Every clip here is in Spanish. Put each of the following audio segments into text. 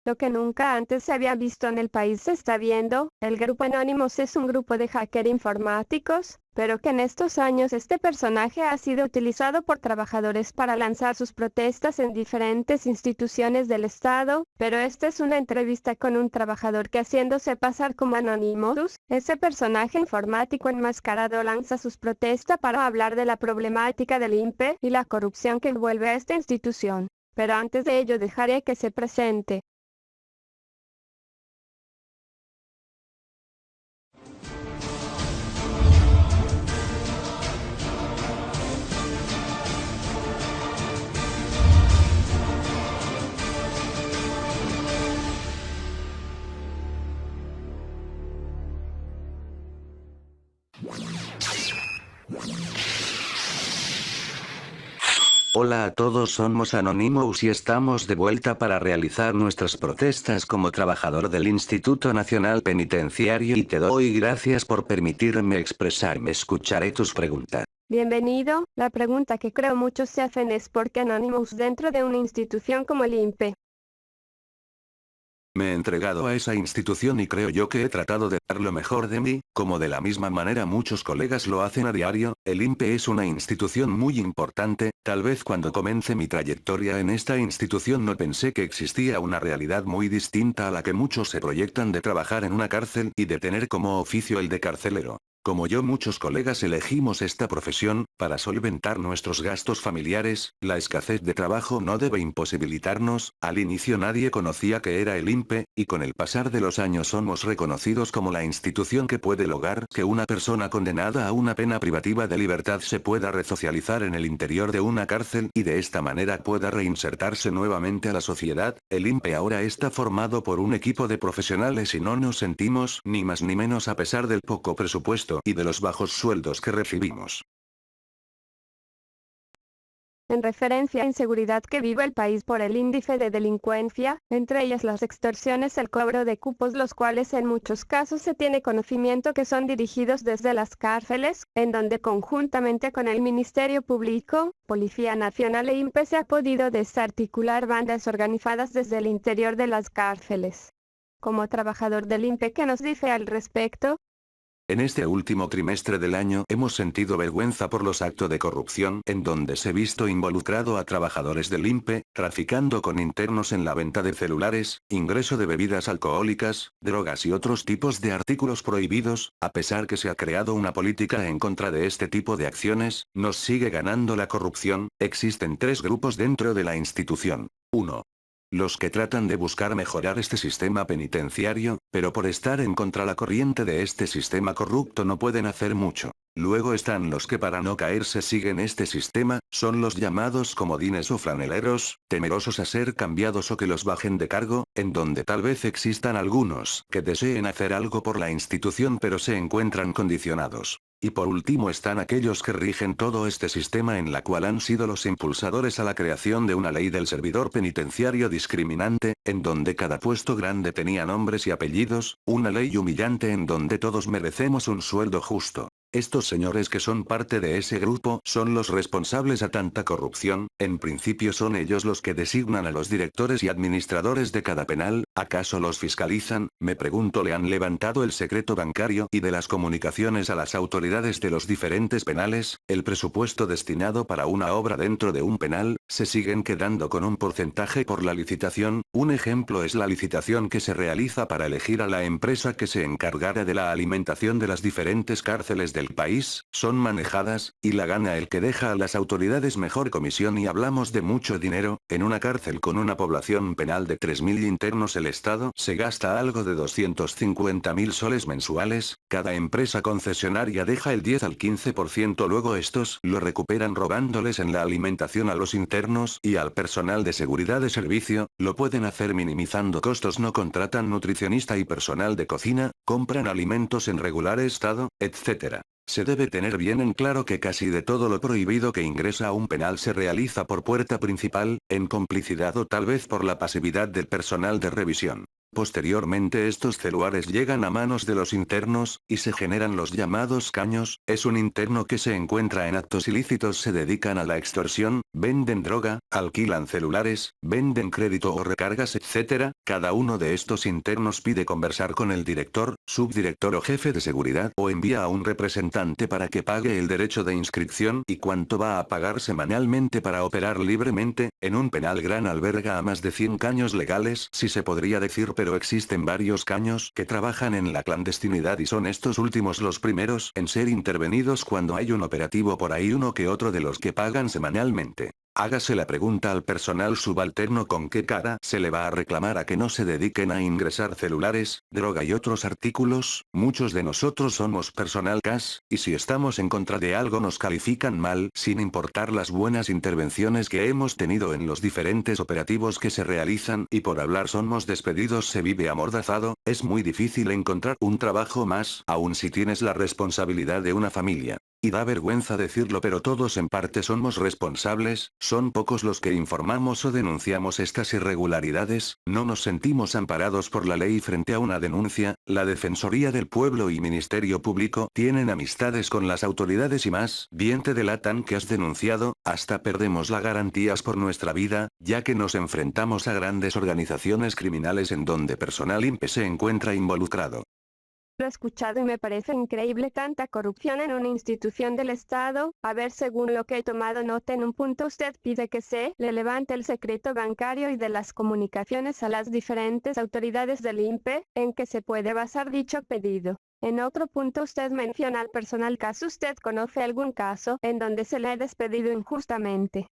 Lo que nunca antes se había visto en el país se está viendo. El grupo Anonymous es un grupo de hackers informáticos, pero que en estos años este personaje ha sido utilizado por trabajadores para lanzar sus protestas en diferentes instituciones del Estado. Pero esta es una entrevista con un trabajador que, haciéndose pasar como Anonymous, ese personaje informático enmascarado, lanza sus protestas para hablar de la problemática del INPE y la corrupción que envuelve a esta institución. Pero antes de ello dejaré que se presente. Hola a todos, somos Anonymous y estamos de vuelta para realizar nuestras protestas como trabajador del Instituto Nacional Penitenciario y te doy gracias por permitirme expresarme. Escucharé tus preguntas. Bienvenido. La pregunta que creo muchos se hacen es ¿por qué Anonymous dentro de una institución como el INPE? Me he entregado a esa institución y creo yo que he tratado de dar lo mejor de mí, como de la misma manera muchos colegas lo hacen a diario. El INPE es una institución muy importante. Tal vez cuando comencé mi trayectoria en esta institución no pensé que existía una realidad muy distinta a la que muchos se proyectan, de trabajar en una cárcel y de tener como oficio el de carcelero. Como yo, muchos colegas elegimos esta profesión para solventar nuestros gastos familiares. La escasez de trabajo no debe imposibilitarnos. Al inicio nadie conocía qué era el INPE, y con el pasar de los años somos reconocidos como la institución que puede lograr que una persona condenada a una pena privativa de libertad se pueda resocializar en el interior de una cárcel y de esta manera pueda reinsertarse nuevamente a la sociedad. El INPE ahora está formado por un equipo de profesionales y no nos sentimos ni más ni menos a pesar del poco presupuesto y de los bajos sueldos que recibimos. En referencia a la inseguridad que vive el país por el índice de delincuencia, entre ellas las extorsiones, el cobro de cupos, los cuales en muchos casos se tiene conocimiento que son dirigidos desde las cárceles, en donde conjuntamente con el Ministerio Público, Policía Nacional e INPE se ha podido desarticular bandas organizadas desde el interior de las cárceles. Como trabajador del INPE, ¿qué nos dice al respecto? En este último trimestre del año hemos sentido vergüenza por los actos de corrupción en donde se ha visto involucrado a trabajadores del INPE, traficando con internos en la venta de celulares, ingreso de bebidas alcohólicas, drogas y otros tipos de artículos prohibidos. A pesar que se ha creado una política en contra de este tipo de acciones, nos sigue ganando la corrupción. Existen tres grupos dentro de la institución. 1. Los que tratan de buscar mejorar este sistema penitenciario, pero por estar en contra la corriente de este sistema corrupto no pueden hacer mucho. Luego están los que, para no caerse, siguen este sistema. Son los llamados comodines o franeleros, temerosos a ser cambiados o que los bajen de cargo, en donde tal vez existan algunos que deseen hacer algo por la institución pero se encuentran condicionados. Y por último están aquellos que rigen todo este sistema, en la cual han sido los impulsadores a la creación de una ley del servidor penitenciario discriminante, en donde cada puesto grande tenía nombres y apellidos, una ley humillante en donde todos merecemos un sueldo justo. Estos señores que son parte de ese grupo son los responsables a tanta corrupción. En principio son ellos los que designan a los directores y administradores de cada penal. ¿Acaso los fiscalizan? Me pregunto. ¿Le han levantado el secreto bancario y de las comunicaciones a las autoridades de los diferentes penales? El presupuesto destinado para una obra dentro de un penal, se siguen quedando con un porcentaje por la licitación. Un ejemplo es la licitación que se realiza para elegir a la empresa que se encargará de la alimentación de las diferentes cárceles del país. Son manejadas, y la gana el que deja a las autoridades mejor comisión, y hablamos de mucho dinero. En una cárcel con una población penal de 3.000 internos el Estado se gasta algo de 250.000 soles mensuales. Cada empresa concesionaria deja el 10 al 15%, luego estos lo recuperan robándoles en la alimentación a los internos y al personal de seguridad de servicio. Lo pueden hacer minimizando costos, no contratan nutricionista y personal de cocina, compran alimentos en regular estado, etc. Se debe tener bien en claro que casi de todo lo prohibido que ingresa a un penal se realiza por puerta principal, en complicidad o tal vez por la pasividad del personal de revisión. Posteriormente estos celulares llegan a manos de los internos, y se generan los llamados caños. Es un interno que se encuentra en actos ilícitos, se dedican a la extorsión, venden droga, alquilan celulares, venden crédito o recargas, etc. Cada uno de estos internos pide conversar con el director, subdirector o jefe de seguridad o envía a un representante para que pague el derecho de inscripción y cuánto va a pagar semanalmente para operar libremente. En un penal gran alberga a más de 100 caños legales, si se podría decir, pero existen varios caños que trabajan en la clandestinidad y son estos últimos los primeros en ser intervenidos cuando hay un operativo, por ahí uno que otro de los que pagan semanalmente. Hágase la pregunta al personal subalterno con qué cara se le va a reclamar a que no se dediquen a ingresar celulares, droga y otros artículos. Muchos de nosotros somos personal CAS, y si estamos en contra de algo nos califican mal, sin importar las buenas intervenciones que hemos tenido en los diferentes operativos que se realizan, y por hablar somos despedidos, se vive amordazado. Es muy difícil encontrar un trabajo más, aun si tienes la responsabilidad de una familia. Y da vergüenza decirlo, pero todos en parte somos responsables, son pocos los que informamos o denunciamos estas irregularidades, no nos sentimos amparados por la ley frente a una denuncia. La Defensoría del Pueblo y Ministerio Público tienen amistades con las autoridades y más bien te delatan que has denunciado, hasta perdemos las garantías por nuestra vida, ya que nos enfrentamos a grandes organizaciones criminales en donde personal INPE se encuentra involucrado. Lo he escuchado y me parece increíble tanta corrupción en una institución del Estado. A ver, según lo que he tomado nota en un punto, usted pide que se le levante el secreto bancario y de las comunicaciones a las diferentes autoridades del INPE. ¿En qué se puede basar dicho pedido? En otro punto usted menciona al personal CAS. ¿Usted conoce algún caso en donde se le ha despedido injustamente?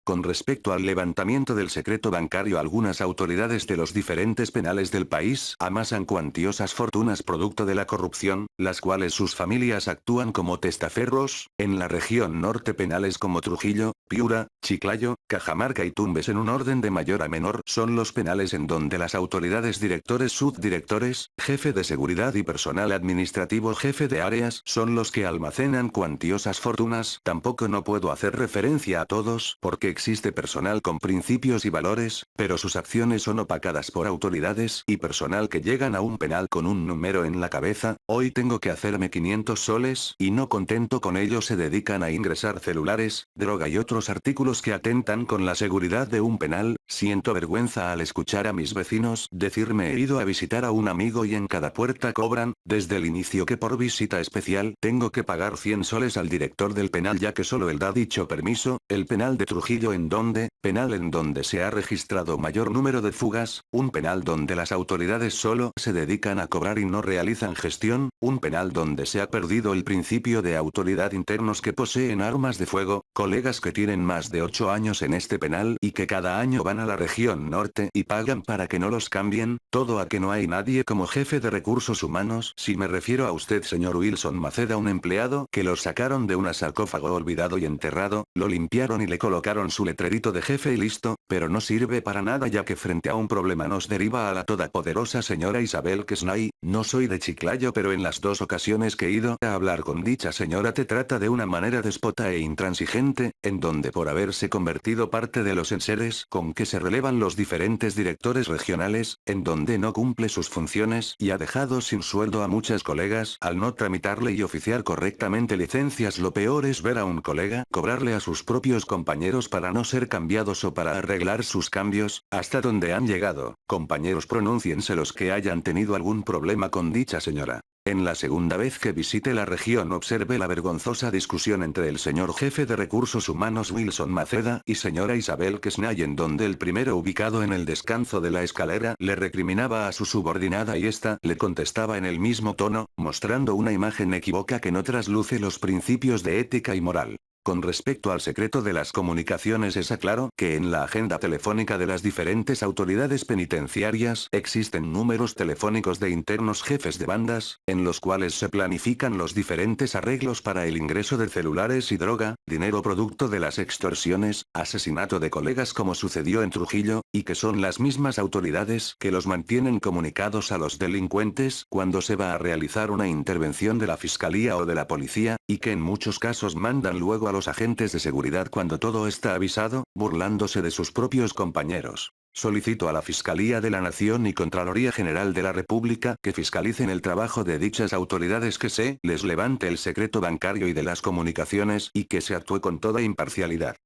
Con respecto al levantamiento del secreto bancario, algunas autoridades de los diferentes penales del país amasan cuantiosas fortunas producto de la corrupción, las cuales sus familias actúan como testaferros. En la región norte, penales como Trujillo, Piura, Chiclayo, Cajamarca y Tumbes, en un orden de mayor a menor, son los penales en donde las autoridades directores, subdirectores, jefe de seguridad y personal administrativo, jefe de áreas, son los que almacenan cuantiosas fortunas. Tampoco no puedo hacer referencia a todos, porque existe personal con principios y valores, pero sus acciones son opacadas por autoridades y personal que llegan a un penal con un número en la cabeza. Hoy tengo que hacerme 500 soles, y no contento con ello se dedican a ingresar celulares, droga y otros artículos que atentan con la seguridad de un penal. Siento vergüenza al escuchar a mis vecinos decirme he ido a visitar a un amigo y en cada puerta cobran, desde el inicio, que por visita especial tengo que pagar 100 soles al director del penal, ya que solo él da dicho permiso. El penal de Trujillo, en donde, penal en donde se ha registrado mayor número de fugas, un penal donde las autoridades solo se dedican a cobrar y no realizan gestión, un penal donde se ha perdido el principio de autoridad, internos que poseen armas de fuego, colegas que tienen más de 8 años en este penal y que cada año van a la región norte y pagan para que no los cambien, todo a que no hay nadie como jefe de recursos humanos. Si me refiero a usted, señor Wilson Maceda, un empleado que lo sacaron de un sarcófago olvidado y enterrado, lo limpiaron y le colocaron su letrerito de jefe y listo, pero no sirve para nada, ya que frente a un problema nos deriva a la todopoderosa señora Isabel Kesnay. No soy de Chiclayo, pero en las 2 ocasiones que he ido a hablar con dicha señora te trata de una manera déspota e intransigente, en donde por haberse convertido parte de los enseres con que se relevan los diferentes directores regionales, en donde no cumple sus funciones y ha dejado sin sueldo a muchas colegas al no tramitarle y oficiar correctamente licencias. Lo peor es ver a un colega cobrarle a sus propios compañeros para no ser cambiados o para arreglar sus cambios. Hasta donde han llegado. Compañeros, pronúnciense los que hayan tenido algún problema con dicha señora. En la segunda vez que visite la región observe la vergonzosa discusión entre el señor jefe de recursos humanos Wilson Maceda y señora Isabel Kesnay, en donde el primero, ubicado en el descanso de la escalera, le recriminaba a su subordinada y ésta le contestaba en el mismo tono, mostrando una imagen equívoca que no trasluce los principios de ética y moral. Con respecto al secreto de las comunicaciones, es claro que en la agenda telefónica de las diferentes autoridades penitenciarias existen números telefónicos de internos jefes de bandas, en los cuales se planifican los diferentes arreglos para el ingreso de celulares y droga, dinero producto de las extorsiones, asesinato de colegas como sucedió en Trujillo, y que son las mismas autoridades que los mantienen comunicados a los delincuentes cuando se va a realizar una intervención de la fiscalía o de la policía, y que en muchos casos mandan luego a los agentes de seguridad cuando todo está avisado, burlándose de sus propios compañeros. Solicito a la Fiscalía de la Nación y Contraloría General de la República que fiscalicen el trabajo de dichas autoridades, que se les levante el secreto bancario y de las comunicaciones y que se actúe con toda imparcialidad.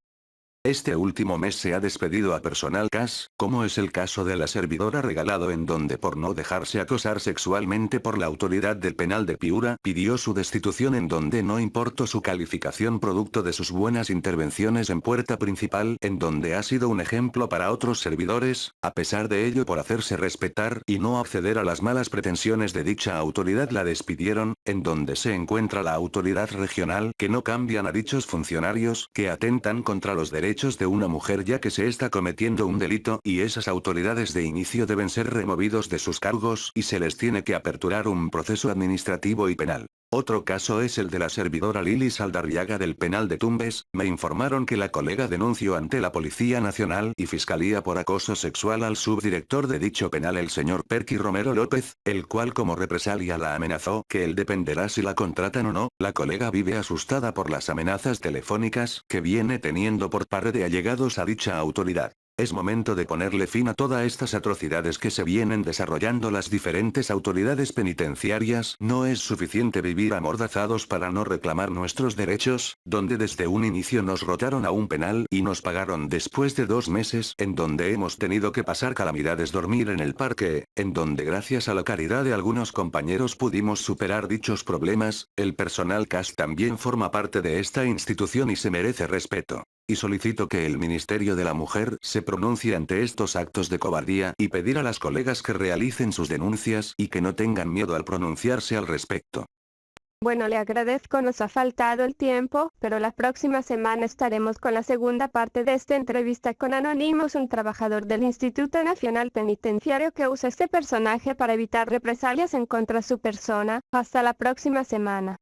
Este último mes se ha despedido a personal CAS, como es el caso de la servidora Regalado, en donde por no dejarse acosar sexualmente por la autoridad del penal de Piura pidió su destitución, en donde no importó su calificación producto de sus buenas intervenciones en puerta principal, en donde ha sido un ejemplo para otros servidores. A pesar de ello, por hacerse respetar y no acceder a las malas pretensiones de dicha autoridad, la despidieron. En donde se encuentra la autoridad regional, que no cambian a dichos funcionarios, que atentan contra los derechos de una mujer, ya que se está cometiendo un delito, y esas autoridades de inicio deben ser removidos de sus cargos y se les tiene que aperturar un proceso administrativo y penal. Otro caso es el de la servidora Lili Saldarriaga del penal de Tumbes. Me informaron que la colega denunció ante la Policía Nacional y Fiscalía por acoso sexual al subdirector de dicho penal, el señor Perky Romero López, el cual como represalia la amenazó que él dependerá si la contratan o no. La colega vive asustada por las amenazas telefónicas que viene teniendo por parte de allegados a dicha autoridad. Es momento de ponerle fin a todas estas atrocidades que se vienen desarrollando las diferentes autoridades penitenciarias. No es suficiente vivir amordazados para no reclamar nuestros derechos, donde desde un inicio nos rotaron a un penal y nos pagaron después de 2 meses, en donde hemos tenido que pasar calamidades, dormir en el parque, en donde gracias a la caridad de algunos compañeros pudimos superar dichos problemas. El personal CAS también forma parte de esta institución y se merece respeto. Y solicito que el Ministerio de la Mujer se pronuncie ante estos actos de cobardía y pedir a las colegas que realicen sus denuncias y que no tengan miedo al pronunciarse al respecto. Bueno, le agradezco, nos ha faltado el tiempo, pero la próxima semana estaremos con la segunda parte de esta entrevista con Anonymous, un trabajador del Instituto Nacional Penitenciario que usa este personaje para evitar represalias en contra de su persona. Hasta la próxima semana.